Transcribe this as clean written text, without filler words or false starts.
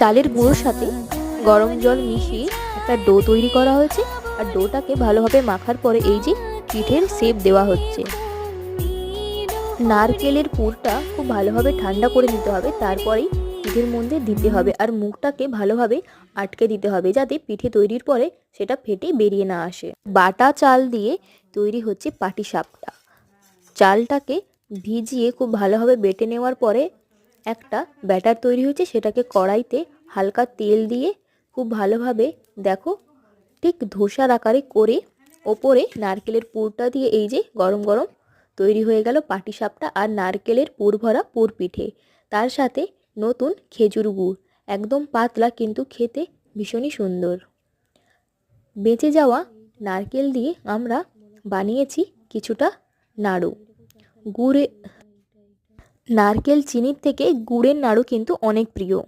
চালের গুঁড়োর সাথে গরম জল মিশিয়ে একটা ডো তৈরি করা হয়েছে। আর ডোটাকে ভালোভাবে মাখার পরে এই যে পিঠের শেপ দেওয়া হচ্ছে। নারকেলের পুরটা খুব ভালোভাবে ঠান্ডা করে নিতে হবে, তারপরেই পিঠের মধ্যে দিতে হবে। আর মুখটাকে ভালোভাবে আটকে দিতে হবে যাতে পিঠে তৈরির পরে সেটা ফেটে বেরিয়ে না আসে। বাটা চাল দিয়ে তৈরি হচ্ছে পাটিসাপটা। চালটাকে ভিজিয়ে খুব ভালোভাবে বেটে নেওয়ার পরে একটা ব্যাটার তৈরি হয়েছে, সেটাকে কড়াইতে হালকা তেল দিয়ে খুব ভালোভাবে দেখো ঠিক ধোসার আকারে করে ওপরে নারকেলের পুরটা দিয়ে এই যে গরম গরম তৈরি হয়ে গেল পাটিসাপটা আর নারকেলের পুর ভরা পুর পিঠে। তার সাথে নতুন খেজুর গুড়, একদম পাতলা কিন্তু খেতে ভীষণই সুন্দর। বেঁচে যাওয়া নারকেল দিয়ে আমরা বানিয়েছি কিছুটা নাড়ু। গুড়ে নারকেল চিনির থেকে গুড়ের নাড়ু কিন্তু অনেক প্রিয়।